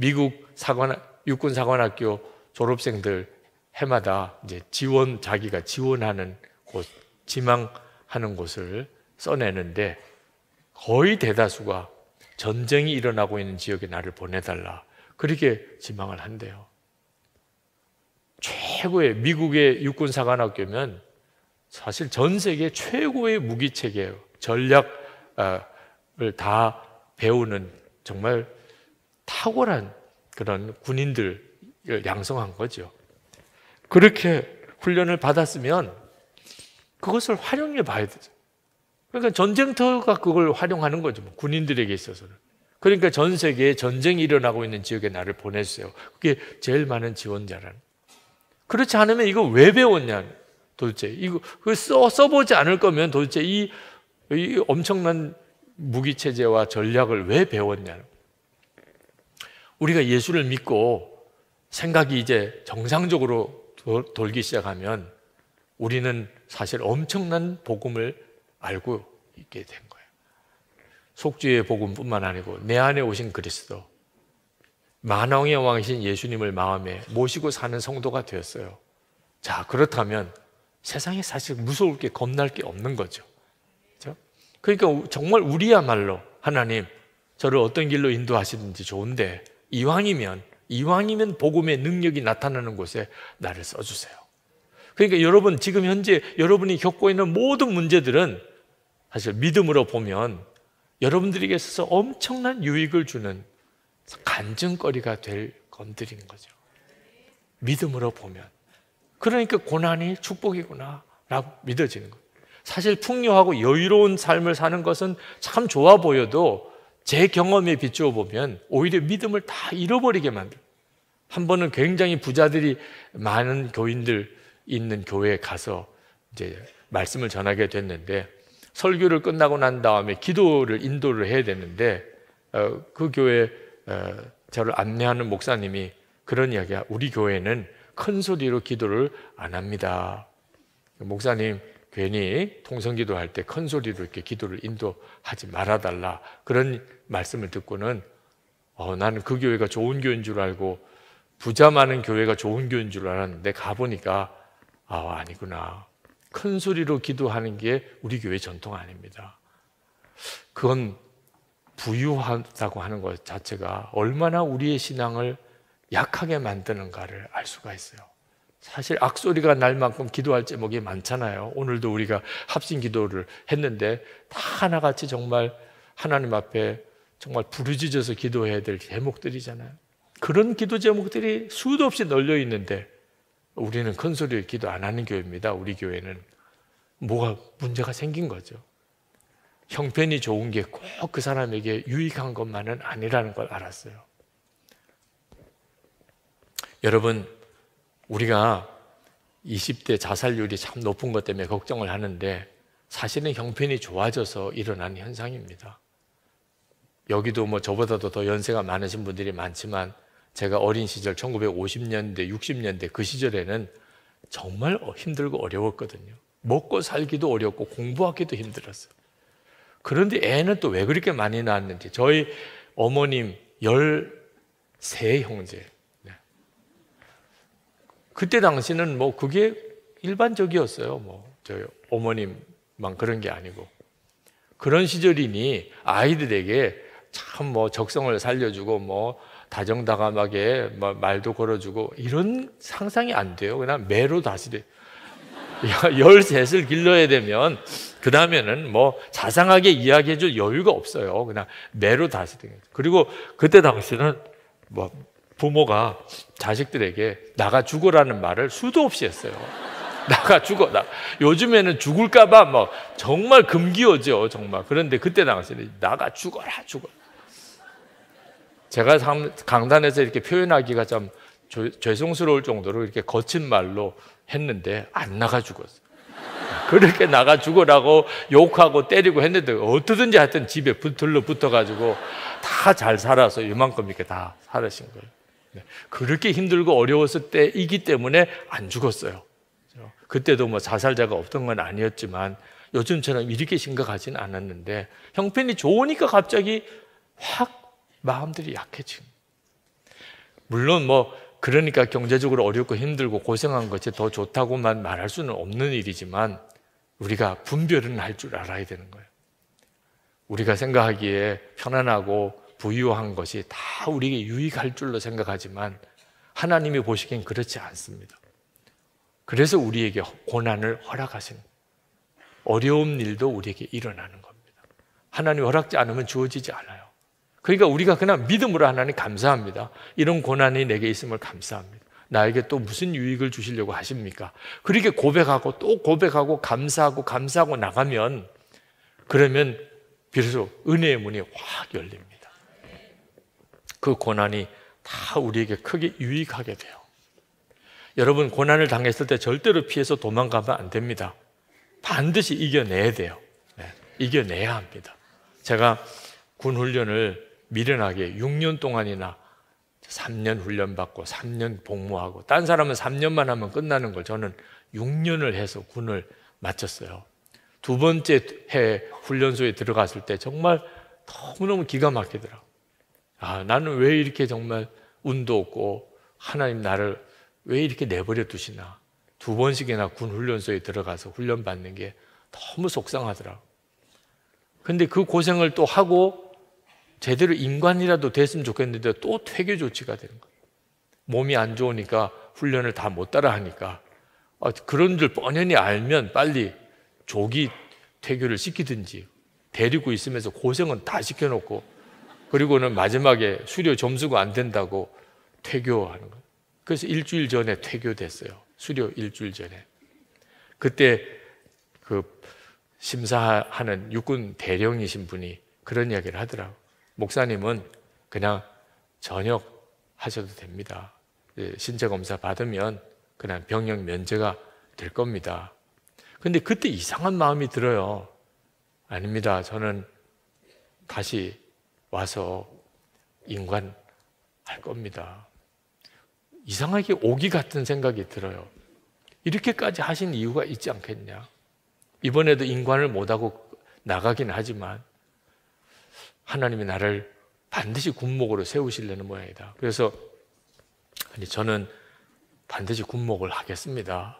미국 육군 사관학교 졸업생들 해마다 이제 자기가 지원하는 곳, 지망하는 곳을 써내는데 거의 대다수가 전쟁이 일어나고 있는 지역에 나를 보내달라, 그렇게 지망을 한대요. 최고의 미국의 육군 사관학교면 사실 전 세계 최고의 무기체계, 전략을 다 배우는 정말 탁월한 그런 군인들을 양성한 거죠. 그렇게 훈련을 받았으면 그것을 활용해 봐야 되죠. 그러니까 전쟁터가 그걸 활용하는 거죠, 군인들에게 있어서는. 그러니까 전 세계에 전쟁이 일어나고 있는 지역에 나를 보내주세요. 그게 제일 많은 지원자라는. 그렇지 않으면 이거 왜 배웠냐, 도대체. 이거 써보지 않을 거면 도대체 이 엄청난 무기체제와 전략을 왜 배웠냐. 우리가 예수를 믿고 생각이 이제 정상적으로 돌기 시작하면 우리는 사실 엄청난 복음을 알고 있게 된 거예요. 속죄의 복음뿐만 아니고 내 안에 오신 그리스도, 만왕의 왕이신 예수님을 마음에 모시고 사는 성도가 되었어요. 자, 그렇다면 세상에 사실 무서울 게, 겁날 게 없는 거죠. 그렇죠? 그러니까 정말 우리야말로 하나님 저를 어떤 길로 인도하시든지 좋은데 이왕이면 복음의 능력이 나타나는 곳에 나를 써주세요. 그러니까 여러분, 지금 현재 여러분이 겪고 있는 모든 문제들은 사실 믿음으로 보면 여러분들에게 있어서 엄청난 유익을 주는 간증거리가 될 것들인 거죠. 믿음으로 보면. 그러니까 고난이 축복이구나 라고 믿어지는 거예요. 사실 풍요하고 여유로운 삶을 사는 것은 참 좋아 보여도 제 경험에 비추어 보면 오히려 믿음을 다 잃어버리게 만들어요. 한 번은 굉장히 부자들이 많은 교인들 있는 교회에 가서 이제 말씀을 전하게 됐는데, 설교를 끝나고 난 다음에 기도를 인도를 해야 되는데 그 교회 저를 안내하는 목사님이 그런 이야기야. 우리 교회는 큰 소리로 기도를 안 합니다. 목사님, 괜히 통성기도할 때 큰 소리로 이렇게 기도를 인도하지 말아달라, 그런 말씀을 듣고는 나는 그 교회가 좋은 교회인 줄 알고 부자 많은 교회가 좋은 교회인 줄 알았는데 가보니까 아니구나. 큰 소리로 기도하는 게 우리 교회 전통 아닙니다. 그건 부유하다고 하는 것 자체가 얼마나 우리의 신앙을 약하게 만드는가를 알 수가 있어요. 사실 악소리가 날 만큼 기도할 제목이 많잖아요. 오늘도 우리가 합심 기도를 했는데 다 하나같이 정말 하나님 앞에 정말 부르짖어서 기도해야 될 제목들이잖아요. 그런 기도 제목들이 수도 없이 널려 있는데 우리는 큰 소리로 기도 안 하는 교회입니다. 우리 교회는. 뭐가 문제가 생긴 거죠. 형편이 좋은 게 꼭 그 사람에게 유익한 것만은 아니라는 걸 알았어요. 여러분, 우리가 20대 자살률이 참 높은 것 때문에 걱정을 하는데 사실은 형편이 좋아져서 일어난 현상입니다. 여기도 뭐 저보다도 더 연세가 많으신 분들이 많지만 제가 어린 시절 1950년대, 60년대 그 시절에는 정말 힘들고 어려웠거든요. 먹고 살기도 어렵고 공부하기도 힘들었어요. 그런데 애는 또 왜 그렇게 많이 낳았는지. 저희 어머님 13형제. 그때 당시는 뭐 그게 일반적이었어요. 저희 어머님만 그런 게 아니고. 그런 시절이니 아이들에게 참 적성을 살려주고 다정다감하게 말도 걸어주고 이런 상상이 안 돼요. 그냥 매로 다스려. 13을 길러야 되면 그 다음에는 자상하게 이야기해줄 여유가 없어요. 그냥 매로 다스리는 거죠. 그리고 그때 당시는 부모가 자식들에게 나가 죽어라는 말을 수도 없이 했어요. 나가 죽어. 요즘에는 죽을까봐 정말 금기어죠, 정말. 그런데 그때 당시에는 나가 죽어라, 죽어. 제가 강단에서 이렇게 표현하기가 좀 죄송스러울 정도로 이렇게 거친 말로 했는데 안 나가 죽었어. 그렇게 나가 죽으라고 욕하고 때리고 했는데 어떻든지 하여튼 집에 들러붙어가지고 다 잘 살아서 이만큼 이렇게 다 살으신 거예요. 그렇게 힘들고 어려웠을 때이기 때문에 안 죽었어요. 그때도 자살자가 없던 건 아니었지만 요즘처럼 이렇게 심각하지는 않았는데 형편이 좋으니까 갑자기 확 마음들이 약해진 거예요. 물론 그러니까 경제적으로 어렵고 힘들고 고생한 것이 더 좋다고만 말할 수는 없는 일이지만 우리가 분별은 할 줄 알아야 되는 거예요. 우리가 생각하기에 편안하고 부유한 것이 다 우리에게 유익할 줄로 생각하지만 하나님이 보시기엔 그렇지 않습니다. 그래서 우리에게 고난을 허락하시는, 어려운 일도 우리에게 일어나는 겁니다. 하나님 허락지 않으면 주어지지 않아요. 그러니까 우리가 그냥 믿음으로 하나님 감사합니다. 이런 고난이 내게 있음을 감사합니다. 나에게 또 무슨 유익을 주시려고 하십니까? 그렇게 고백하고 또 고백하고 감사하고 나가면, 그러면 비로소 은혜의 문이 확 열립니다. 그 고난이 다 우리에게 크게 유익하게 돼요. 여러분, 고난을 당했을 때 절대로 피해서 도망가면 안 됩니다. 반드시 이겨내야 돼요. 이겨내야 합니다. 제가 군 훈련을 미련하게 6년 동안이나 3년 훈련받고 3년 복무하고, 딴 사람은 3년만 하면 끝나는 걸 저는 6년을 해서 군을 마쳤어요. 두 번째 해 훈련소에 들어갔을 때 정말 너무너무 기가 막히더라고요. 나는 왜 이렇게 정말 운도 없고 하나님 나를 왜 이렇게 내버려 두시나. 두 번씩이나 군 훈련소에 들어가서 훈련받는 게 너무 속상하더라고요. 근데 그 고생을 또 하고 제대로 인간이라도 됐으면 좋겠는데 또 퇴교 조치가 되는 거예요. 몸이 안 좋으니까 훈련을 다 못 따라 하니까, 그런 줄 뻔히 알면 빨리 조기 퇴교를 시키든지, 데리고 있으면서 고생은 다 시켜놓고 그리고는 마지막에 수료 점수가 안 된다고 퇴교하는 거예요. 그래서 일주일 전에 퇴교됐어요. 수료 일주일 전에. 그때 그 심사하는 육군 대령이신 분이 그런 이야기를 하더라고요. 목사님은 그냥 전역 하셔도 됩니다. 신체 검사 받으면 그냥 병역 면제가 될 겁니다. 근데 그때 이상한 마음이 들어요. 아닙니다. 저는 다시 와서 인관 할 겁니다. 이상하게 오기 같은 생각이 들어요. 이렇게까지 하신 이유가 있지 않겠냐. 이번에도 인관을 못하고 나가긴 하지만 하나님이 나를 반드시 군목으로 세우시려는 모양이다. 그래서 저는 반드시 군목을 하겠습니다.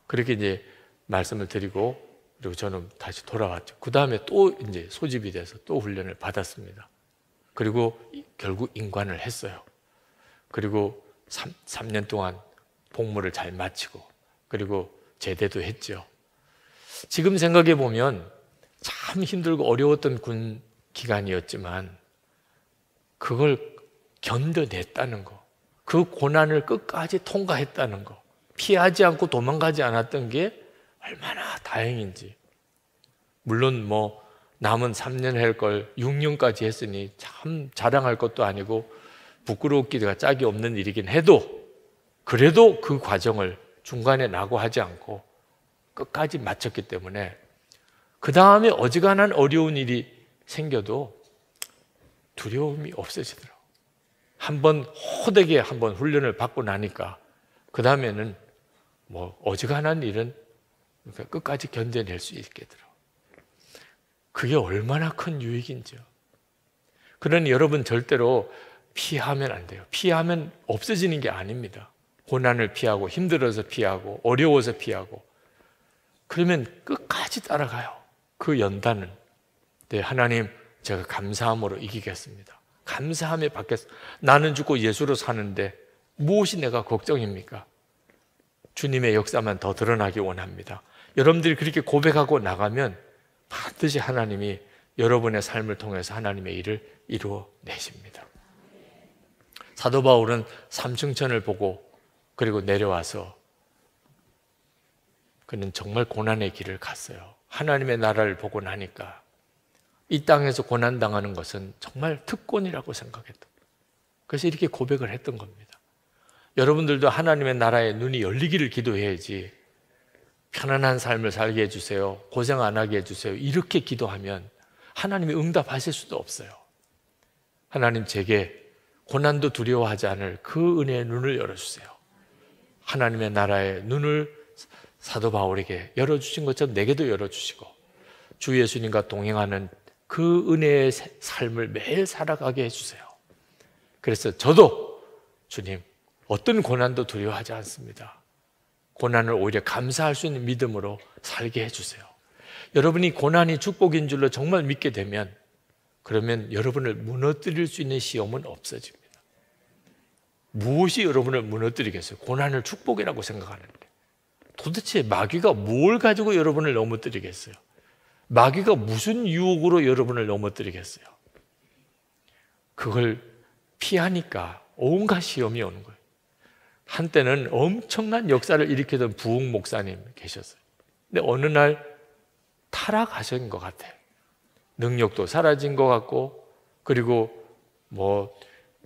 그렇게 이제 말씀을 드리고, 그리고 저는 다시 돌아왔죠. 그 다음에 또 이제 소집이 돼서 또 훈련을 받았습니다. 그리고 결국 인관을 했어요. 그리고 3년 동안 복무를 잘 마치고, 그리고 제대도 했죠. 지금 생각해 보면 참 힘들고 어려웠던 군 기간이었지만 그걸 견뎌냈다는 거, 그 고난을 끝까지 통과했다는 거, 피하지 않고 도망가지 않았던 게 얼마나 다행인지. 물론 남은 3년 할 걸 6년까지 했으니 참 자랑할 것도 아니고 부끄럽기가 짝이 없는 일이긴 해도, 그래도 그 과정을 중간에 낙오하지 않고 끝까지 마쳤기 때문에 그 다음에 어지간한 어려운 일이 생겨도 두려움이 없어지더라고요. 한번 호되게 한번 훈련을 받고 나니까 그 다음에는 어지간한 일은 끝까지 견뎌낼 수 있겠더라고요. 그게 얼마나 큰 유익인지요. 그러니 여러분, 절대로 피하면 안 돼요. 피하면 없어지는 게 아닙니다. 고난을 피하고 힘들어서 피하고 어려워서 피하고, 그러면 끝까지 따라가요. 그 연단은. 네, 하나님, 제가 감사함으로 이기겠습니다. 감사함에 받겠습니다. 나는 죽고 예수로 사는데 무엇이 내가 걱정입니까? 주님의 역사만 더 드러나기 원합니다. 여러분들이 그렇게 고백하고 나가면 반드시 하나님이 여러분의 삶을 통해서 하나님의 일을 이루어내십니다. 사도 바울은 삼층천을 보고 그리고 내려와서 그는 정말 고난의 길을 갔어요. 하나님의 나라를 보고 나니까 이 땅에서 고난당하는 것은 정말 특권이라고 생각했던, 그래서 이렇게 고백을 했던 겁니다. 여러분들도 하나님의 나라에 눈이 열리기를 기도해야지, 편안한 삶을 살게 해주세요, 고생 안 하게 해주세요, 이렇게 기도하면 하나님이 응답하실 수도 없어요. 하나님, 제게 고난도 두려워하지 않을 그 은혜의 눈을 열어주세요. 하나님의 나라의 눈을 사도 바울에게 열어주신 것처럼 내게도 열어주시고, 주 예수님과 동행하는 그 은혜의 삶을 매일 살아가게 해주세요. 그래서 저도 주님, 어떤 고난도 두려워하지 않습니다. 고난을 오히려 감사할 수 있는 믿음으로 살게 해주세요. 여러분이 고난이 축복인 줄로 정말 믿게 되면, 그러면 여러분을 무너뜨릴 수 있는 시험은 없어집니다. 무엇이 여러분을 무너뜨리겠어요? 고난을 축복이라고 생각하는데 도대체 마귀가 뭘 가지고 여러분을 넘어뜨리겠어요? 마귀가 무슨 유혹으로 여러분을 넘어뜨리겠어요? 그걸 피하니까 온갖 시험이 오는 거예요. 한때는 엄청난 역사를 일으키던 부흥 목사님 계셨어요. 근데 어느 날 타락하신 것 같아요. 능력도 사라진 것 같고, 그리고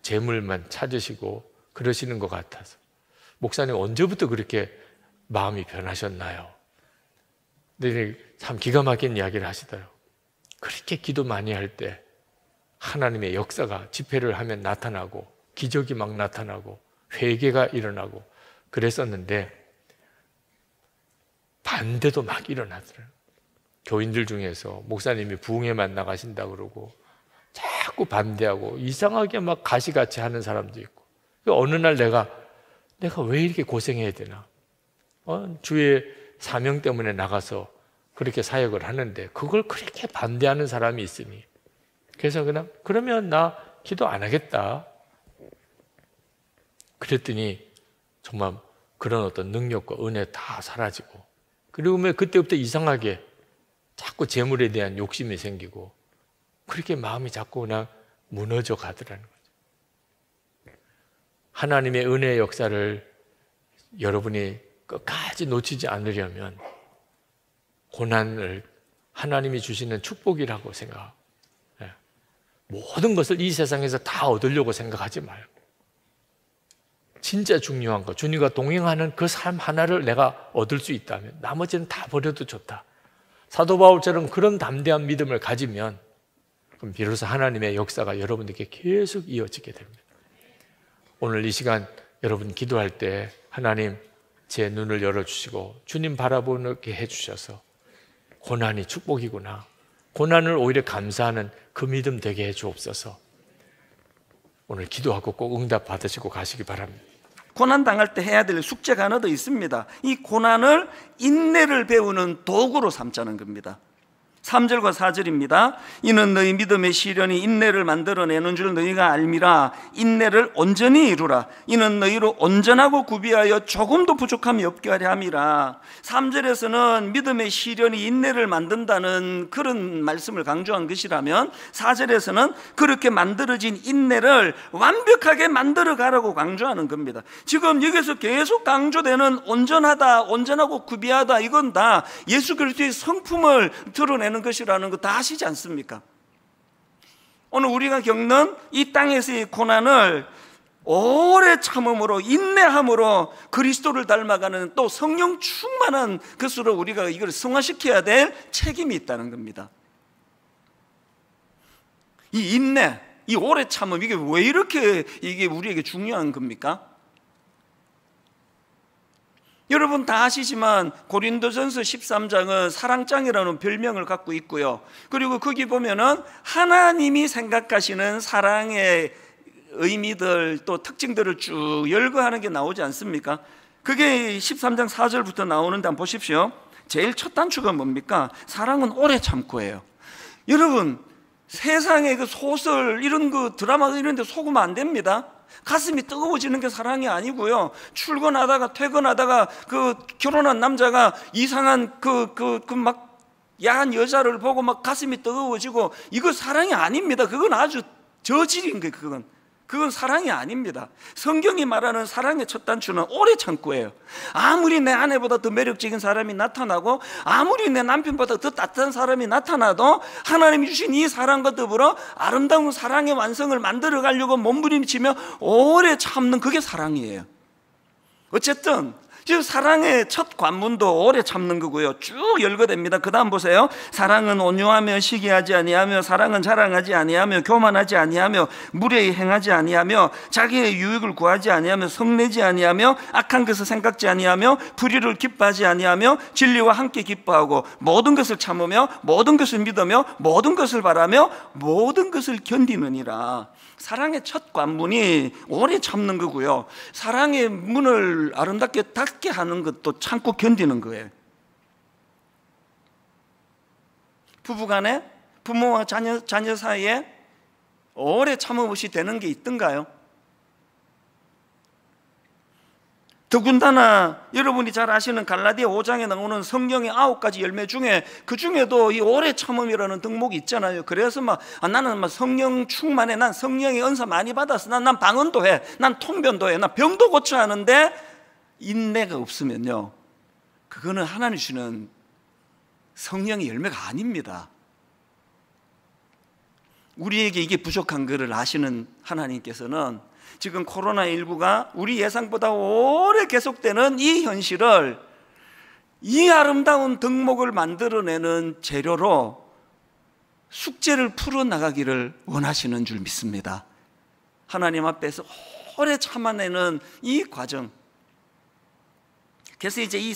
재물만 찾으시고 그러시는 것 같아서, 목사님 언제부터 그렇게 마음이 변하셨나요? 근데 참 기가 막힌 이야기를 하시더라고요. 그렇게 기도 많이 할 때 하나님의 역사가 집회를 하면 나타나고, 기적이 막 나타나고, 회개가 일어나고 그랬었는데 반대도 막 일어나더라고요. 교인들 중에서 목사님이 부흥회만 나가신다 그러고 자꾸 반대하고 이상하게 막 가시같이 하는 사람도 있고, 어느 날 내가 왜 이렇게 고생해야 되나? 주의 사명 때문에 나가서 그렇게 사역을 하는데 그걸 그렇게 반대하는 사람이 있으니, 그래서 그러면 나 기도 안 하겠다. 그랬더니 정말 그런 어떤 능력과 은혜 다 사라지고, 그리고 그때부터 이상하게 자꾸 재물에 대한 욕심이 생기고, 그렇게 마음이 자꾸 무너져 가더라는 거죠. 하나님의 은혜의 역사를 여러분이 끝까지 놓치지 않으려면 고난을 하나님이 주시는 축복이라고 생각하고, 모든 것을 이 세상에서 다 얻으려고 생각하지 말고, 진짜 중요한 거, 주님과 동행하는 그 삶 하나를 내가 얻을 수 있다면 나머지는 다 버려도 좋다. 사도 바울처럼 그런 담대한 믿음을 가지면, 그럼 비로소 하나님의 역사가 여러분에게 계속 이어지게 됩니다. 오늘 이 시간 여러분 기도할 때 하나님 제 눈을 열어주시고 주님 바라보게 해주셔서 고난이 축복이구나, 고난을 오히려 감사하는 그 믿음 되게 해주옵소서. 오늘 기도하고 꼭 응답 받으시고 가시기 바랍니다. 고난 당할 때 해야 될 숙제가 하나 더 있습니다. 이 고난을 인내를 배우는 도구로 삼자는 겁니다. 3절과 4절입니다. 이는 너희 믿음의 시련이 인내를 만들어내는 줄 너희가 알미라. 인내를 온전히 이루라. 이는 너희로 온전하고 구비하여 조금도 부족함이 없게 하려 함이라. 3절에서는 믿음의 시련이 인내를 만든다는 그런 말씀을 강조한 것이라면, 4절에서는 그렇게 만들어진 인내를 완벽하게 만들어 가라고 강조하는 겁니다. 지금 여기서 계속 강조되는 온전하다, 온전하고 구비하다, 이건 다 예수 그리스도의 성품을 드러내는 것이라는 거 다 아시지 않습니까? 오늘 우리가 겪는 이 땅에서의 고난을 오래 참음으로, 인내함으로 그리스도를 닮아가는, 또 성령 충만한 것으로 우리가 이걸 성화시켜야 될 책임이 있다는 겁니다. 이 인내, 이 오래 참음, 이게 왜 이렇게 이게 우리에게 중요한 겁니까? 여러분 다 아시지만 고린도전서 13장은 사랑장이라는 별명을 갖고 있고요. 그리고 거기 보면은 하나님이 생각하시는 사랑의 의미들, 또 특징들을 쭉 열거하는 게 나오지 않습니까? 그게 13장 4절부터 나오는데 한번 보십시오. 제일 첫 단추가 뭡니까? 사랑은 오래 참고예요. 여러분, 세상의 그 소설, 이런 그 드라마 이런 데 속으면 안 됩니다. 가슴이 뜨거워지는 게 사랑이 아니고요. 출근하다가 퇴근하다가 그 결혼한 남자가 이상한 막 야한 여자를 보고 막 가슴이 뜨거워지고, 이거 사랑이 아닙니다. 그건 아주 저질인 거예요. 그건 사랑이 아닙니다. 성경이 말하는 사랑의 첫 단추는 오래 참고예요. 아무리 내 아내보다 더 매력적인 사람이 나타나고, 아무리 내 남편보다 더 따뜻한 사람이 나타나도 하나님이 주신 이 사랑과 더불어 아름다운 사랑의 완성을 만들어 가려고 몸부림치며 오래 참는, 그게 사랑이에요. 어쨌든 지금 사랑의 첫 관문도 오래 참는 거고요. 쭉 열거됩니다. 그 다음 보세요. 사랑은 온유하며 시기하지 아니하며, 사랑은 자랑하지 아니하며, 교만하지 아니하며, 무례히 행하지 아니하며, 자기의 유익을 구하지 아니하며, 성내지 아니하며, 악한 것을 생각지 아니하며, 불의를 기뻐하지 아니하며, 진리와 함께 기뻐하고, 모든 것을 참으며, 모든 것을 믿으며, 모든 것을 바라며, 모든 것을 견디느니라. 사랑의 첫 관문이 오래 참는 거고요. 사랑의 문을 아름답게 닫게 하는 것도 참고 견디는 거예요. 부부간에, 부모와 자녀 사이에 오래 참음없이 되는 게 있던가요? 더군다나 여러분이 잘 아시는 갈라디아 5장에 나오는 성경의 9가지 열매 중에 그 중에도 이 오래 참음이라는 덕목이 있잖아요. 그래서 나는 성령 충만해, 난 성령의 은사 많이 받았어, 난 방언도 해, 난 통변도 해, 난 병도 고쳐 하는데 인내가 없으면요, 그거는 하나님 주시는 성령의 열매가 아닙니다. 우리에게 이게 부족한 것을 아시는 하나님께서는 지금 코로나19가 우리 예상보다 오래 계속되는 이 현실을, 이 아름다운 덕목을 만들어내는 재료로 숙제를 풀어나가기를 원하시는 줄 믿습니다. 하나님 앞에서 오래 참아내는 이 과정. 그래서 이제 이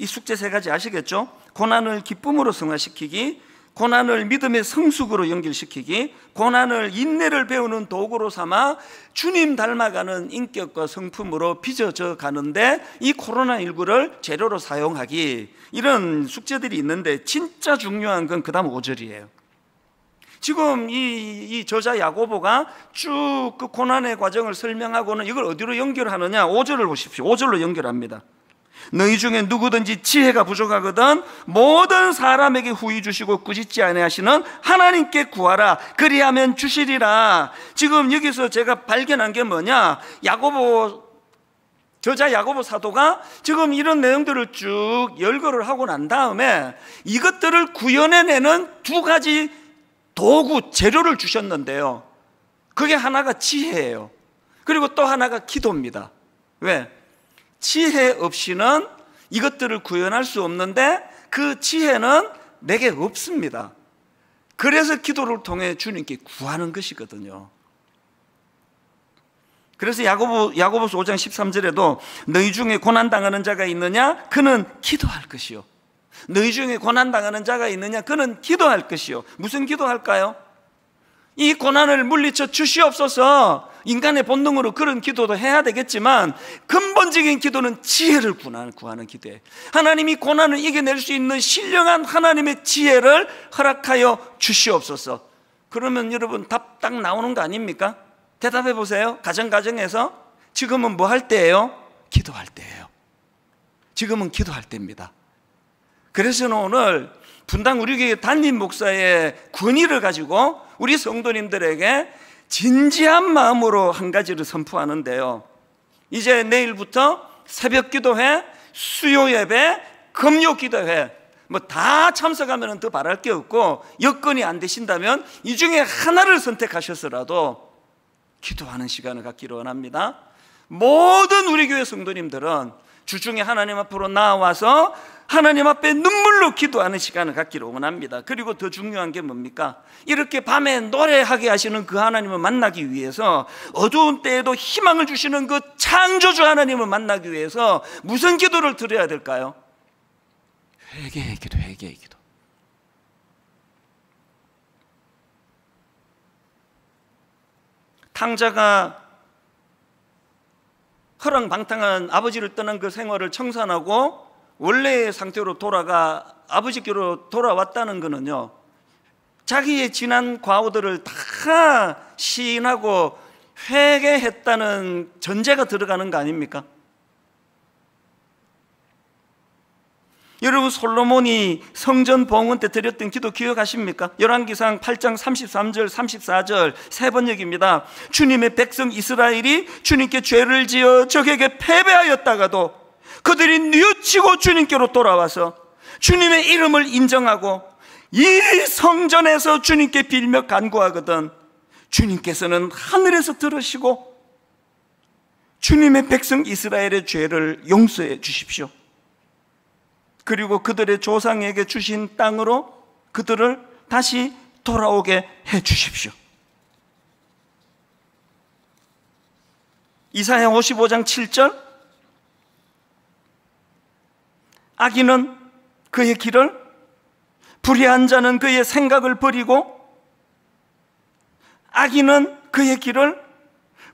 숙제 세 가지 아시겠죠? 고난을 기쁨으로 승화시키기, 고난을 믿음의 성숙으로 연결시키기, 고난을 인내를 배우는 도구로 삼아 주님 닮아가는 인격과 성품으로 빚어져 가는데 이 코로나19를 재료로 사용하기, 이런 숙제들이 있는데 진짜 중요한 건 그 다음 5절이에요. 지금 이 저자 야고보가 쭉 그 고난의 과정을 설명하고는 이걸 어디로 연결하느냐? 5절을 보십시오. 5절로 연결합니다. 너희 중에 누구든지 지혜가 부족하거든 모든 사람에게 후히 주시고 꾸짖지 아니하시는 하나님께 구하라, 그리하면 주시리라. 지금 여기서 제가 발견한 게 뭐냐? 저자 야고보 사도가 지금 이런 내용들을 쭉 열거를 하고 난 다음에 이것들을 구현해내는 두 가지 도구, 재료를 주셨는데요, 그게 하나가 지혜예요. 그리고 또 하나가 기도입니다. 왜? 지혜 없이는 이것들을 구현할 수 없는데 그 지혜는 내게 없습니다. 그래서 기도를 통해 주님께 구하는 것이거든요. 그래서 야고보서 5장 13절에도 너희 중에 고난당하는 자가 있느냐? 그는 기도할 것이요. 너희 중에 고난당하는 자가 있느냐? 그는 기도할 것이요. 무슨 기도할까요? 이 고난을 물리쳐 주시옵소서. 인간의 본능으로 그런 기도도 해야 되겠지만 근본적인 기도는 지혜를 구하는 기도예요. 하나님이 고난을 이겨낼 수 있는 신령한 하나님의 지혜를 허락하여 주시옵소서. 그러면 여러분 답 딱 나오는 거 아닙니까? 대답해 보세요. 가정에서 지금은 뭐 할 때예요? 기도할 때예요. 지금은 기도할 때입니다. 그래서 오늘 분당 우리 교회 담임 목사의 권위를 가지고 우리 성도님들에게 진지한 마음으로 한 가지를 선포하는데요, 이제 내일부터 새벽 기도회, 수요 예배, 금요 기도회 다 참석하면 더 바랄 게 없고, 여건이 안 되신다면 이 중에 하나를 선택하셔서라도 기도하는 시간을 갖기를 원합니다. 모든 우리 교회 성도님들은 주중에 하나님 앞으로 나와서 하나님 앞에 눈물로 기도하는 시간을 갖기를 원합니다. 그리고 더 중요한 게 뭡니까? 이렇게 밤에 노래하게 하시는 그 하나님을 만나기 위해서, 어두운 때에도 희망을 주시는 그 창조주 하나님을 만나기 위해서 무슨 기도를 드려야 될까요? 회개의 기도, 회개의 기도. 탕자가 허랑방탕한 아버지를 떠난 그 생활을 청산하고 원래의 상태로 돌아가 아버지께로 돌아왔다는 것은요, 자기의 지난 과오들을 다 시인하고 회개했다는 전제가 들어가는 거 아닙니까? 여러분, 솔로몬이 성전 봉헌 때 드렸던 기도 기억하십니까? 열왕기상 8장 33절 34절 세 번역입니다. 주님의 백성 이스라엘이 주님께 죄를 지어 적에게 패배하였다가도 그들이 뉘우치고 주님께로 돌아와서 주님의 이름을 인정하고 이 성전에서 주님께 빌며 간구하거든 주님께서는 하늘에서 들으시고 주님의 백성 이스라엘의 죄를 용서해 주십시오. 그리고 그들의 조상에게 주신 땅으로 그들을 다시 돌아오게 해 주십시오. 이사야 55장 7절, 악인은 그의 길을, 불의한 자는 그의 생각을 버리고, 악인은 그의 길을,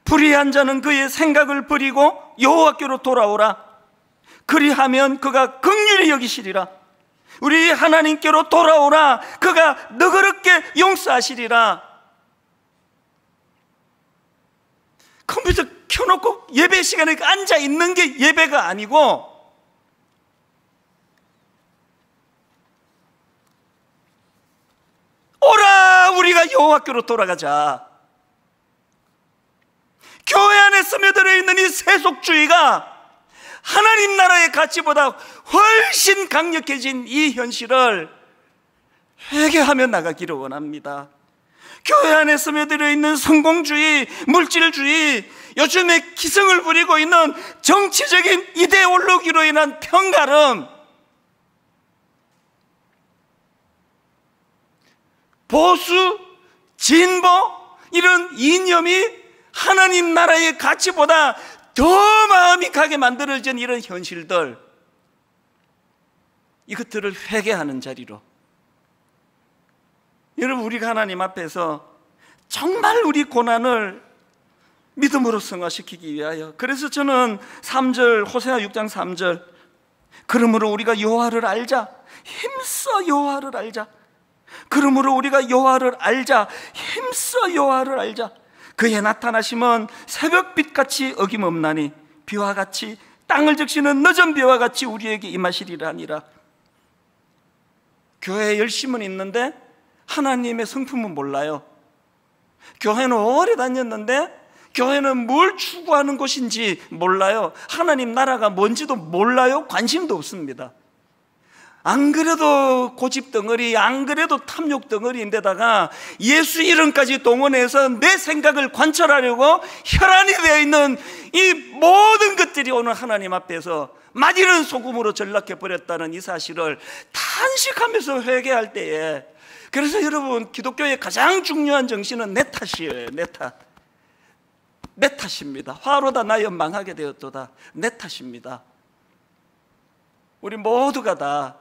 불의한 자는 그의 생각을 버리고 여호와께로 돌아오라. 그리하면 그가 긍휼히 여기시리라. 우리 하나님께로 돌아오라. 그가 너그럽게 용서하시리라. 컴퓨터 켜놓고 예배 시간에 앉아 있는 게 예배가 아니고, 오라 우리가 여호와께로 돌아가자. 교회 안에 스며들어 있는 이 세속주의가 하나님 나라의 가치보다 훨씬 강력해진 이 현실을 회개하며 나가기를 원합니다. 교회 안에 스며들어 있는 성공주의, 물질주의, 요즘에 기승을 부리고 있는 정치적인 이데올로기로 인한 편가름, 보수, 진보, 이런 이념이 하나님 나라의 가치보다 더 마음이 가게 만들어진 이런 현실들, 이것들을 회개하는 자리로, 여러분, 우리가 하나님 앞에서 정말 우리 고난을 믿음으로 승화시키기 위하여, 그래서 저는 3절, 호세아 6장 3절, 그러므로 우리가 여호와를 알자, 힘써 여호와를 알자. 그러므로 우리가 여호와를 알자, 힘써 여호와를 알자. 그의 나타나심은 새벽빛같이 어김없나니 비와 같이, 땅을 적시는 늦은 비와 같이 우리에게 임하시리라 하니라. 교회에 열심은 있는데 하나님의 성품은 몰라요. 교회는 오래 다녔는데 교회는 뭘 추구하는 곳인지 몰라요. 하나님 나라가 뭔지도 몰라요. 관심도 없습니다. 안 그래도 고집 덩어리, 안 그래도 탐욕 덩어리인데다가 예수 이름까지 동원해서 내 생각을 관철하려고 혈안이 되어 있는 이 모든 것들이 오늘 하나님 앞에서 마디는 소금으로 전락해버렸다는 이 사실을 탄식하면서 회개할 때에, 그래서 여러분, 기독교의 가장 중요한 정신은 내 탓이에요. 내 탓. 내 탓입니다. 화로다 나여 망하게 되었도다. 내 탓입니다. 우리 모두가 다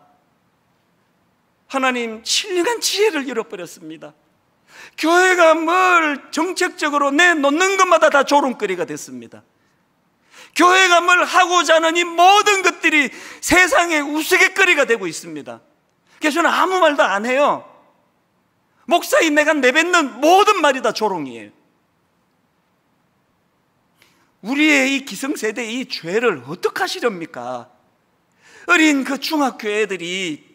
하나님 신령한 지혜를 잃어버렸습니다. 교회가 뭘 정책적으로 내놓는 것마다 다 조롱거리가 됐습니다. 교회가 뭘 하고자 하는 이 모든 것들이 세상의 우스갯거리가 되고 있습니다. 그래서 저는 아무 말도 안 해요. 목사인 내가 내뱉는 모든 말이 다 조롱이에요. 우리의 이 기성세대의 이 죄를 어떻게 하시렵니까? 어린 그 중학교 애들이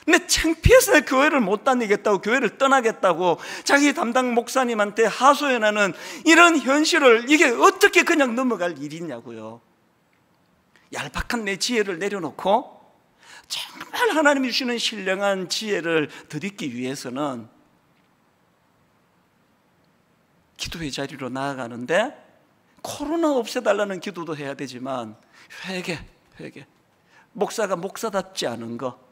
내 창피해서 내 교회를 못 다니겠다고, 교회를 떠나겠다고 자기 담당 목사님한테 하소연하는 이런 현실을, 이게 어떻게 그냥 넘어갈 일이냐고요. 얄팍한 내 지혜를 내려놓고 정말 하나님이 주시는 신령한 지혜를 드리기 위해서는 기도의 자리로 나아가는데, 코로나 없애달라는 기도도 해야 되지만 회개. 목사가 목사답지 않은 거,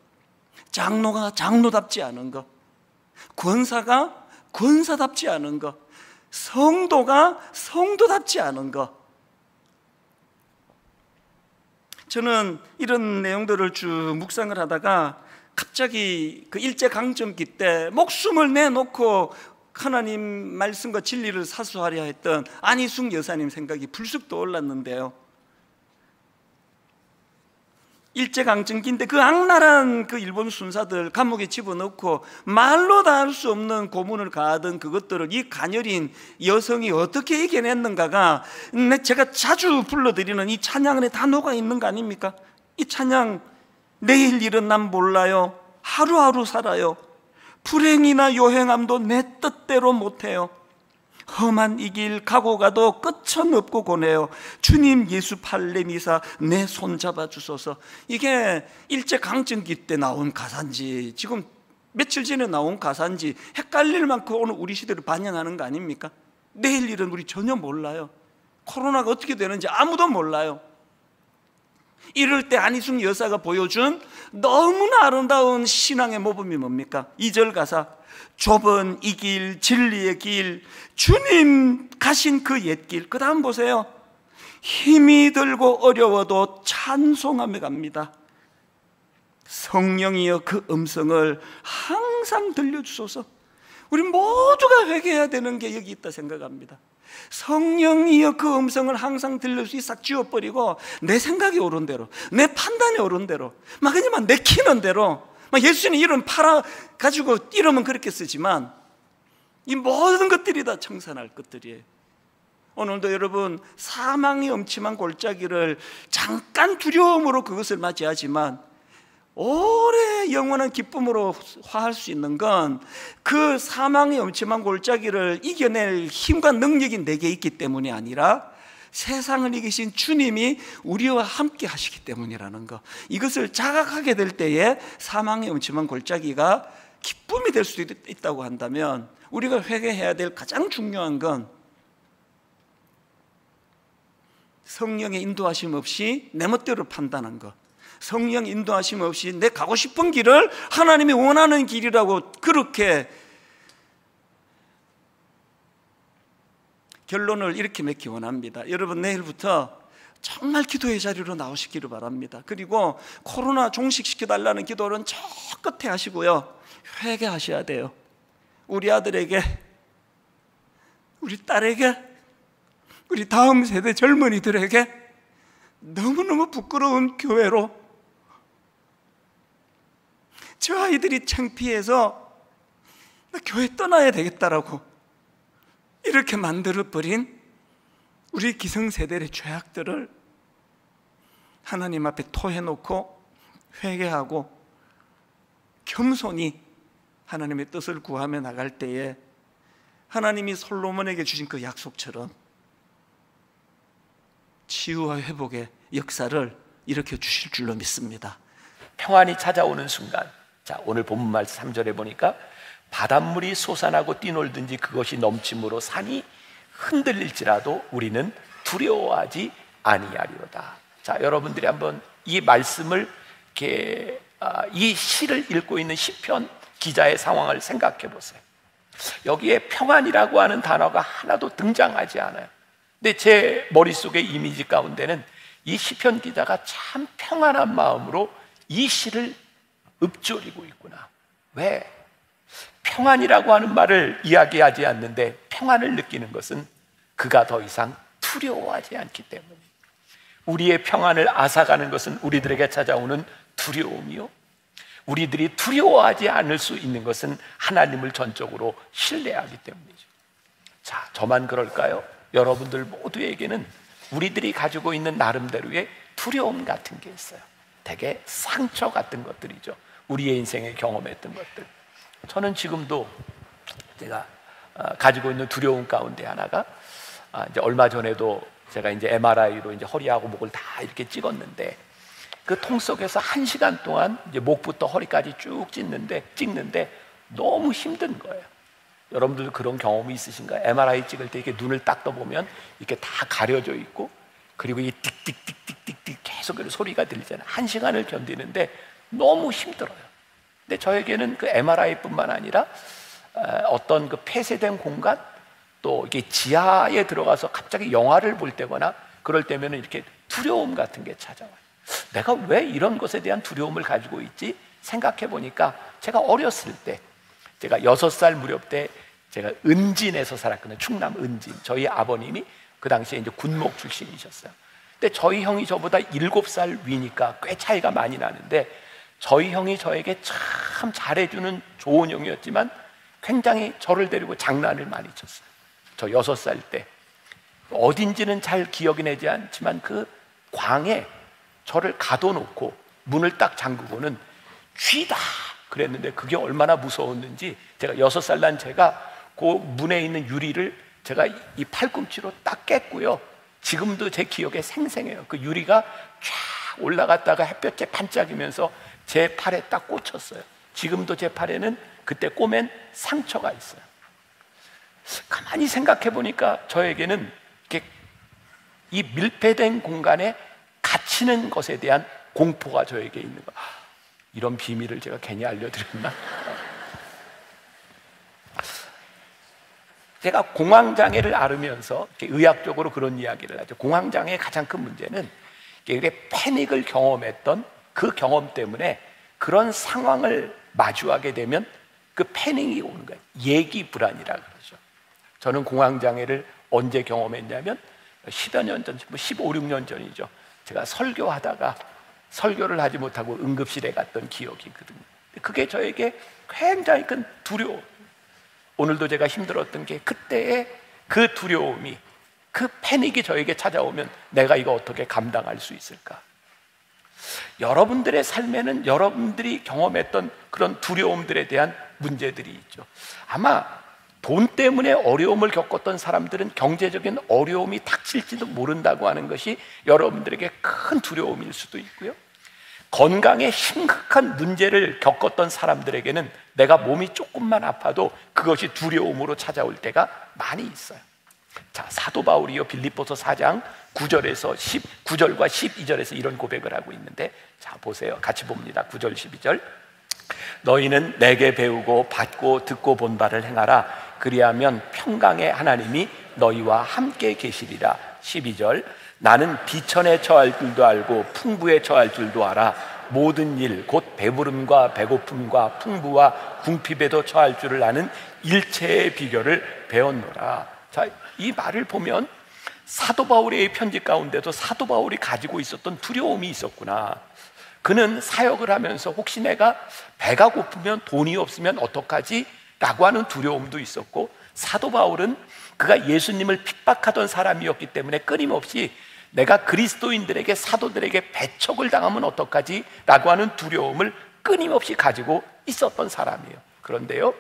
장로가 장로답지 않은 거, 권사가 권사답지 않은 거, 성도가 성도답지 않은 거. 저는 이런 내용들을 쭉 묵상을 하다가 갑자기 그 일제강점기 때 목숨을 내놓고 하나님 말씀과 진리를 사수하려 했던 안희숙 여사님 생각이 불쑥 떠올랐는데요. 일제강점기인데 그 악랄한 그 일본 순사들 감옥에 집어넣고 말로 다 할 수 없는 고문을 가하던 그것들을 이 가녀린 여성이 어떻게 이겨냈는가가 제가 자주 불러드리는 이 찬양 안에 다 녹아있는 거 아닙니까? 이 찬양, 내일 일은 난 몰라요, 하루하루 살아요, 불행이나 요행함도 내 뜻대로 못해요, 험한 이 길 가고 가도 끝은 없고 고네요, 주님 예수 팔레미사 내 손 잡아주소서. 이게 일제강점기 때 나온 가사인지 지금 며칠 전에 나온 가사인지 헷갈릴 만큼 오늘 우리 시대를 반영하는 거 아닙니까? 내일 일은 우리 전혀 몰라요. 코로나가 어떻게 되는지 아무도 몰라요. 이럴 때 안희숙 여사가 보여준 너무나 아름다운 신앙의 모범이 뭡니까? 2절 가사, 좁은 이 길, 진리의 길, 주님 가신 그 옛길. 그 다음 보세요. 힘이 들고 어려워도 찬송하며 갑니다. 성령이여 그 음성을 항상 들려주소서. 우리 모두가 회개해야 되는 게 여기 있다 생각합니다. 성령이여 그 음성을 항상 들릴 수 있게 싹 지워버리고 내 생각이 옳은 대로, 내 판단이 옳은 대로, 막 그냥 내키는 대로, 막 예수님 이름 팔아가지고 이름은 그렇게 쓰지만 이 모든 것들이 다 청산할 것들이에요. 오늘도 여러분 사망의 음침한 골짜기를 잠깐 두려움으로 그것을 맞이하지만 오래 영원한 기쁨으로 화할 수 있는 건 그 사망의 음침한 골짜기를 이겨낼 힘과 능력이 내게 있기 때문이 아니라 세상을 이기신 주님이 우리와 함께 하시기 때문이라는 것, 이것을 자각하게 될 때에 사망의 음침한 골짜기가 기쁨이 될 수도 있다고 한다면 우리가 회개해야 될 가장 중요한 건 성령의 인도하심 없이 내 멋대로 판단한 것, 성령 인도하심 없이 내 가고 싶은 길을 하나님이 원하는 길이라고 그렇게 결론을 이렇게 맺기 원합니다. 여러분 내일부터 정말 기도의 자리로 나오시기를 바랍니다. 그리고 코로나 종식시켜달라는 기도는 저 끝에 하시고요, 회개하셔야 돼요. 우리 아들에게, 우리 딸에게, 우리 다음 세대 젊은이들에게 너무너무 부끄러운 교회로 저 아이들이 창피해서 나 교회 떠나야 되겠다라고 이렇게 만들어버린 우리 기성세대의 죄악들을 하나님 앞에 토해놓고 회개하고 겸손히 하나님의 뜻을 구하며 나갈 때에 하나님이 솔로몬에게 주신 그 약속처럼 치유와 회복의 역사를 일으켜 주실 줄로 믿습니다. 평안이 찾아오는 순간, 자, 오늘 본문 말씀 3절에 보니까 바닷물이 솟아나고 뛰놀든지 그것이 넘침으로 산이 흔들릴지라도 우리는 두려워하지 아니하리로다. 자, 여러분들이 한번 이 말씀을 이렇게 이 시를 읽고 있는 시편 기자의 상황을 생각해 보세요. 여기에 평안이라고 하는 단어가 하나도 등장하지 않아요. 근데 제 머릿속의 이미지 가운데는 이 시편 기자가 참 평안한 마음으로 이 시를 읊조리고 있구나. 왜? 평안이라고 하는 말을 이야기하지 않는데 평안을 느끼는 것은 그가 더 이상 두려워하지 않기 때문에, 우리의 평안을 앗아가는 것은 우리들에게 찾아오는 두려움이요, 우리들이 두려워하지 않을 수 있는 것은 하나님을 전적으로 신뢰하기 때문이죠. 자, 저만 그럴까요? 여러분들 모두에게는 우리들이 가지고 있는 나름대로의 두려움 같은 게 있어요. 되게 상처 같은 것들이죠. 우리의 인생에 경험했던 것들. 저는 지금도 제가 가지고 있는 두려움 가운데 하나가, 이제 얼마 전에도 제가 이제 MRI로 이제 허리하고 목을 다 이렇게 찍었는데, 그 통 속에서 1시간 동안 이제 목부터 허리까지 쭉 찍는데 너무 힘든 거예요. 여러분들도 그런 경험이 있으신가요? MRI 찍을 때 이렇게 눈을 딱 떠보면 이렇게 다 가려져 있고, 그리고 이 띡띡띡띡띡 계속 소리가 들리잖아요. 1시간을 견디는데 너무 힘들어요. 근데 저에게는 그 MRI뿐만 아니라 어떤 그 폐쇄된 공간, 또 이게 지하에 들어가서 갑자기 영화를 볼 때거나 그럴 때면은 이렇게 두려움 같은 게 찾아와요. 내가 왜 이런 것에 대한 두려움을 가지고 있지? 생각해 보니까 제가 어렸을 때, 제가 6살 무렵 때 제가 은진에서 살았거든요. 충남 은진. 저희 아버님이 그 당시에 이제 군목 출신이셨어요. 근데 저희 형이 저보다 7살 위니까 꽤 차이가 많이 나는데, 저희 형이 저에게 참 잘해주는 좋은 형이었지만 굉장히 저를 데리고 장난을 많이 쳤어요. 저 6살 때 어딘지는 잘 기억이 나지 않지만 그 광에 저를 가둬놓고 문을 딱 잠그고는 쥐다 그랬는데, 그게 얼마나 무서웠는지 제가 6살 난 제가 그 문에 있는 유리를 제가 이 팔꿈치로 딱 깼고요. 지금도 제 기억에 생생해요. 그 유리가 쫙 올라갔다가 햇볕에 반짝이면서 제 팔에 딱 꽂혔어요. 지금도 제 팔에는 그때 꼬맨 상처가 있어요. 가만히 생각해 보니까 저에게는 이렇게 이 밀폐된 공간에 갇히는 것에 대한 공포가 저에게 있는 거. 이런 비밀을 제가 괜히 알려드렸나? 제가 공황장애를 앓으면서 의학적으로 그런 이야기를 하죠. 공황장애의 가장 큰 문제는 패닉을 경험했던 그 경험 때문에 그런 상황을 마주하게 되면 그 패닉이 오는 거예요. 예기 불안이라고 그러죠. 저는 공황장애를 언제 경험했냐면 10여 년 전, 15, 16년 전이죠. 제가 설교하다가 설교를 하지 못하고 응급실에 갔던 기억이 있거든요. 그게 저에게 굉장히 큰 두려움. 오늘도 제가 힘들었던 게 그때의 그 두려움이, 그 패닉이 저에게 찾아오면 내가 이거 어떻게 감당할 수 있을까? 여러분들의 삶에는 여러분들이 경험했던 그런 두려움들에 대한 문제들이 있죠. 아마 돈 때문에 어려움을 겪었던 사람들은 경제적인 어려움이 닥칠지도 모른다고 하는 것이 여러분들에게 큰 두려움일 수도 있고요. 건강에 심각한 문제를 겪었던 사람들에게는 내가 몸이 조금만 아파도 그것이 두려움으로 찾아올 때가 많이 있어요. 자, 사도 바울이요 빌립보서 4장 9절에서 19절과 12절에서 이런 고백을 하고 있는데, 자 보세요. 같이 봅니다. 9절 12절. 너희는 내게 배우고 받고 듣고 본 바를 행하라. 그리하면 평강의 하나님이 너희와 함께 계시리라. 12절. 나는 비천에 처할 줄도 알고 풍부에 처할 줄도 알아. 모든 일 곧 배부름과 배고픔과 풍부와 궁핍에도 처할 줄을 아는 일체의 비결을 배웠노라. 자, 이 말을 보면 사도 바울의 편지 가운데도 사도 바울이 가지고 있었던 두려움이 있었구나. 그는 사역을 하면서 혹시 내가 배가 고프면 돈이 없으면 어떡하지? 라고 하는 두려움도 있었고, 사도 바울은 그가 예수님을 핍박하던 사람이었기 때문에 끊임없이 내가 그리스도인들에게, 사도들에게 배척을 당하면 어떡하지? 라고 하는 두려움을 끊임없이 가지고 있었던 사람이에요. 그런데요,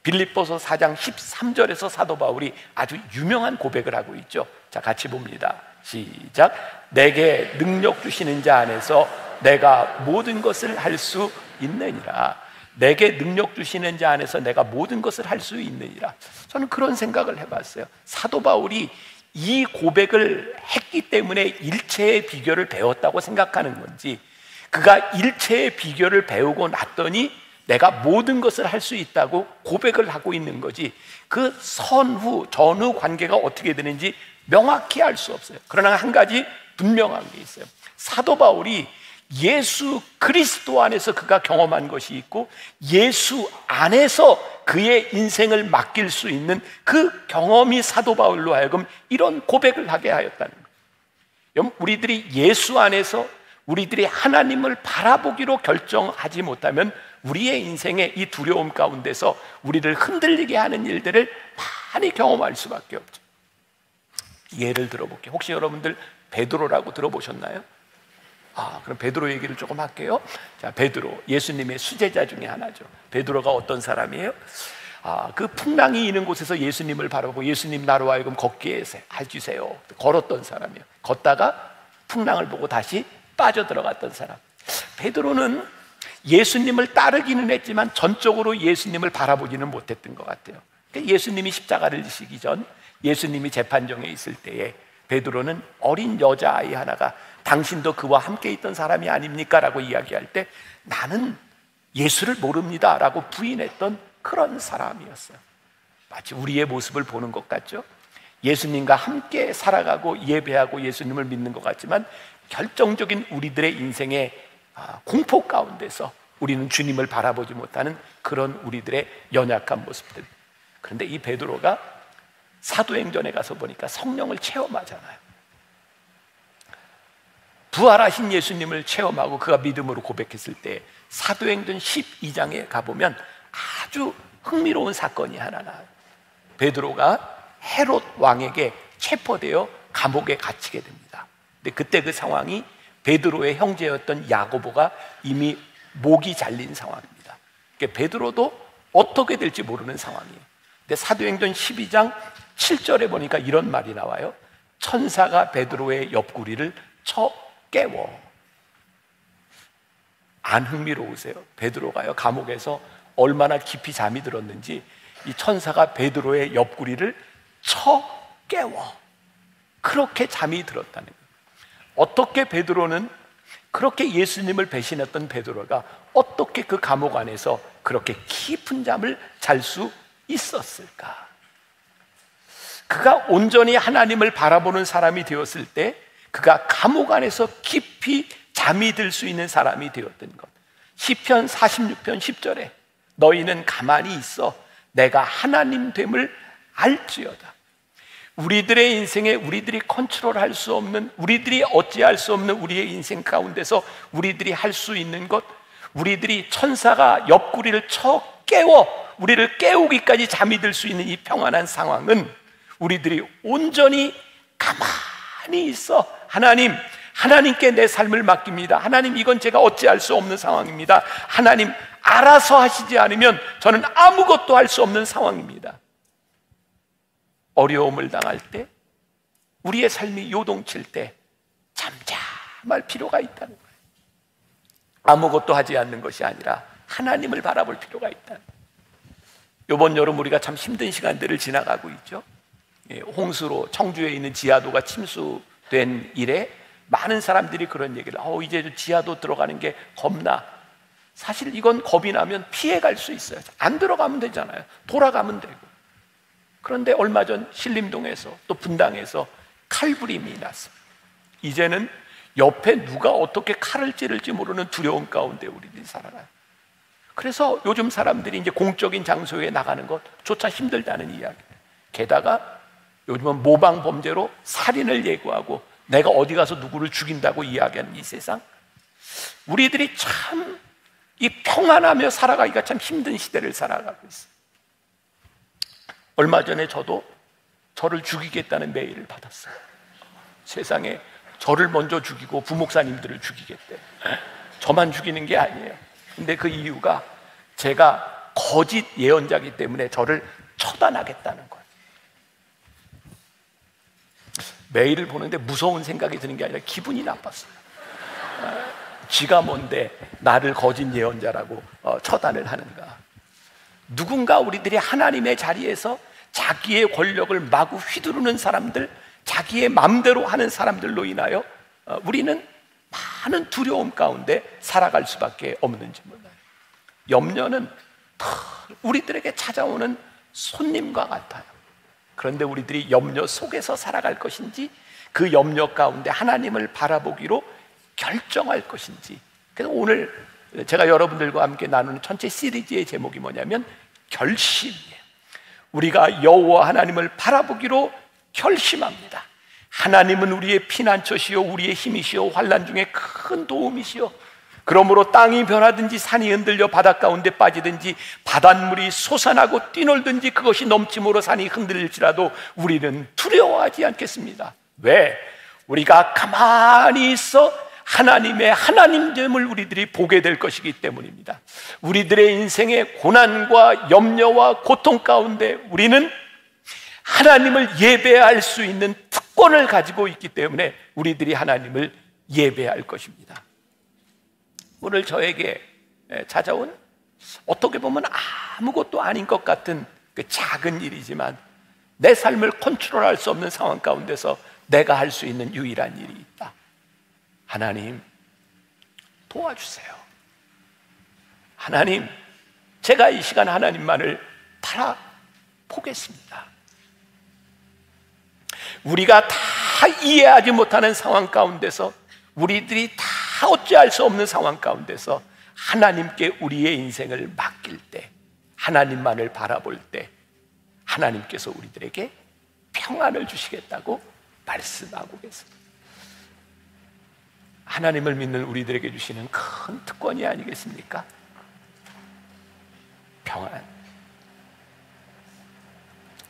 빌립보서 4장 13절에서 사도 바울이 아주 유명한 고백을 하고 있죠. 자, 같이 봅니다. 시작. 내게 능력 주시는 자 안에서 내가 모든 것을 할 수 있느니라. 내게 능력 주시는 자 안에서 내가 모든 것을 할 수 있느니라. 저는 그런 생각을 해봤어요. 사도 바울이 이 고백을 했기 때문에 일체의 비결을 배웠다고 생각하는 건지, 그가 일체의 비결을 배우고 났더니 내가 모든 것을 할 수 있다고 고백을 하고 있는 거지, 그 전후 관계가 어떻게 되는지 명확히 알 수 없어요. 그러나 한 가지 분명한 게 있어요. 사도 바울이 예수 그리스도 안에서 그가 경험한 것이 있고, 예수 안에서 그의 인생을 맡길 수 있는 그 경험이 사도 바울로 하여금 이런 고백을 하게 하였다는 거예요. 우리들이 예수 안에서 우리들이 하나님을 바라보기로 결정하지 못하면 우리의 인생의 이 두려움 가운데서 우리를 흔들리게 하는 일들을 많이 경험할 수밖에 없죠. 예를 들어볼게요. 혹시 여러분들 베드로라고 들어보셨나요? 그럼 베드로 얘기를 조금 할게요. 자, 베드로, 예수님의 수제자 중에 하나죠. 베드로가 어떤 사람이에요? 그 풍랑이 있는 곳에서 예수님을 바라보고 예수님 나로 하여금 걷게 해주세요. 걸었던 사람이에요. 걷다가 풍랑을 보고 다시 빠져들어갔던 사람. 베드로는 예수님을 따르기는 했지만 전적으로 예수님을 바라보지는 못했던 것 같아요. 예수님이 십자가를 지시기 전, 예수님이 재판정에 있을 때에 베드로는 어린 여자아이 하나가 당신도 그와 함께 있던 사람이 아닙니까? 라고 이야기할 때 나는 예수를 모릅니다 라고 부인했던 그런 사람이었어요. 마치 우리의 모습을 보는 것 같죠? 예수님과 함께 살아가고 예배하고 예수님을 믿는 것 같지만 결정적인 우리들의 인생의 공포 가운데서 우리는 주님을 바라보지 못하는 그런 우리들의 연약한 모습들. 그런데 이 베드로가 사도행전에 가서 보니까 성령을 체험하잖아요. 부활하신 예수님을 체험하고 그가 믿음으로 고백했을 때 사도행전 12장에 가보면 아주 흥미로운 사건이 하나 나와요. 베드로가 헤롯 왕에게 체포되어 감옥에 갇히게 됩니다. 근데 그때 그 상황이 베드로의 형제였던 야고보가 이미 목이 잘린 상황입니다. 그러니까 베드로도 어떻게 될지 모르는 상황이에요. 근데 사도행전 12장 7절에 보니까 이런 말이 나와요. 천사가 베드로의 옆구리를 쳐 깨워. 안 흥미로우세요? 베드로가요 감옥에서 얼마나 깊이 잠이 들었는지 이 천사가 베드로의 옆구리를 쳐 깨워. 그렇게 잠이 들었다는 거예요. 어떻게 베드로는, 그렇게 예수님을 배신했던 베드로가 어떻게 그 감옥 안에서 그렇게 깊은 잠을 잘 수 있었을까? 그가 온전히 하나님을 바라보는 사람이 되었을 때 그가 감옥 안에서 깊이 잠이 들 수 있는 사람이 되었던 것. 시편 46편 10절에 너희는 가만히 있어 내가 하나님 됨을 알지어다. 우리들의 인생에 우리들이 컨트롤할 수 없는, 우리들이 어찌할 수 없는 우리의 인생 가운데서 우리들이 할 수 있는 것, 우리들이 천사가 옆구리를 쳐 깨워 우리를 깨우기까지 잠이 들 수 있는 이 평안한 상황은 우리들이 온전히 가만히 있어 하나님께 내 삶을 맡깁니다. 하나님, 이건 제가 어찌할 수 없는 상황입니다. 하나님, 알아서 하시지 않으면 저는 아무것도 할 수 없는 상황입니다. 어려움을 당할 때, 우리의 삶이 요동칠 때 잠잠할 필요가 있다는 거예요. 아무것도 하지 않는 것이 아니라 하나님을 바라볼 필요가 있다. 이번 여름 우리가 참 힘든 시간들을 지나가고 있죠. 홍수로 청주에 있는 지하도가 침수된 이래 많은 사람들이 그런 얘기를, 이제 지하도 들어가는 게 겁나. 사실 이건 겁이 나면 피해갈 수 있어요. 안 들어가면 되잖아요. 돌아가면 되고. 그런데 얼마 전 신림동에서 또 분당에서 칼부림이 났어요. 이제는 옆에 누가 어떻게 칼을 찌를지 모르는 두려움 가운데 우리들이 살아가요. 그래서 요즘 사람들이 이제 공적인 장소에 나가는 것조차 힘들다는 이야기예요. 게다가 요즘은 모방 범죄로 살인을 예고하고 내가 어디 가서 누구를 죽인다고 이야기하는 이 세상, 우리들이 참 이 평안하며 살아가기가 참 힘든 시대를 살아가고 있어요. 얼마 전에 저도 저를 죽이겠다는 메일을 받았어요. 세상에 저를 먼저 죽이고 부목사님들을 죽이겠대. 저만 죽이는 게 아니에요. 근데 그 이유가 제가 거짓 예언자이기 때문에 저를 처단하겠다는 거예요. 메일을 보는데 무서운 생각이 드는 게 아니라 기분이 나빴어요. 지가 뭔데 나를 거짓 예언자라고 처단을 하는가. 누군가 우리들이 하나님의 자리에서 자기의 권력을 마구 휘두르는 사람들, 자기의 마음대로 하는 사람들로 인하여 우리는 많은 두려움 가운데 살아갈 수밖에 없는지 몰라요. 염려는 우리들에게 찾아오는 손님과 같아요. 그런데 우리들이 염려 속에서 살아갈 것인지, 그 염려 가운데 하나님을 바라보기로 결정할 것인지. 그래서 오늘 제가 여러분들과 함께 나누는 전체 시리즈의 제목이 뭐냐면 결심이에요. 우리가 여호와 하나님을 바라보기로 결심합니다. 하나님은 우리의 피난처시요 우리의 힘이시요 환난 중에 큰 도움이시요, 그러므로 땅이 변하든지 산이 흔들려 바닷 가운데 빠지든지 바닷물이 솟아나고 뛰놀든지 그것이 넘침으로 산이 흔들릴지라도 우리는 두려워하지 않겠습니다. 왜? 우리가 가만히 있어 하나님의 하나님됨을 우리들이 보게 될 것이기 때문입니다. 우리들의 인생의 고난과 염려와 고통 가운데 우리는 하나님을 예배할 수 있는 특권을 가지고 있기 때문에 우리들이 하나님을 예배할 것입니다. 오늘 저에게 찾아온, 어떻게 보면 아무것도 아닌 것 같은 그 작은 일이지만 내 삶을 컨트롤할 수 없는 상황 가운데서 내가 할 수 있는 유일한 일이 있다. 하나님, 도와주세요. 하나님, 제가 이 시간 하나님만을 바라보겠습니다. 우리가 다 이해하지 못하는 상황 가운데서, 우리들이 다 어찌할 수 없는 상황 가운데서 하나님께 우리의 인생을 맡길 때, 하나님만을 바라볼 때 하나님께서 우리들에게 평안을 주시겠다고 말씀하고 계십니다. 하나님을 믿는 우리들에게 주시는 큰 특권이 아니겠습니까? 평안.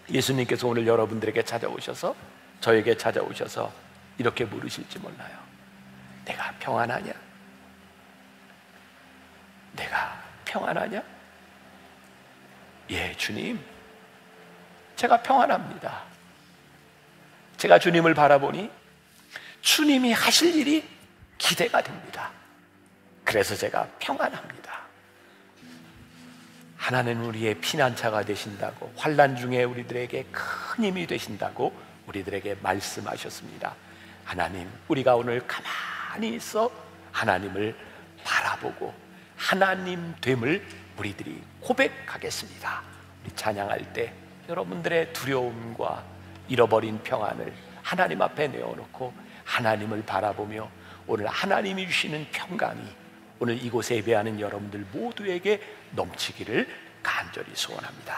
예수님께서 오늘 여러분들에게 찾아오셔서, 저에게 찾아오셔서 이렇게 물으실지 몰라요. 내가 평안하냐? 내가 평안하냐? 예, 주님, 제가 평안합니다. 제가 주님을 바라보니 주님이 하실 일이 기대가 됩니다. 그래서 제가 평안합니다. 하나님은 우리의 피난처가 되신다고, 환난 중에 우리들에게 큰 힘이 되신다고 우리들에게 말씀하셨습니다. 하나님, 우리가 오늘 가만히 있어 하나님을 바라보고 하나님 됨을 우리들이 고백하겠습니다. 우리 찬양할 때 여러분들의 두려움과 잃어버린 평안을 하나님 앞에 내어놓고 하나님을 바라보며 오늘 하나님이 주시는 평강이 오늘 이곳에 예배하는 여러분들 모두에게 넘치기를 간절히 소원합니다.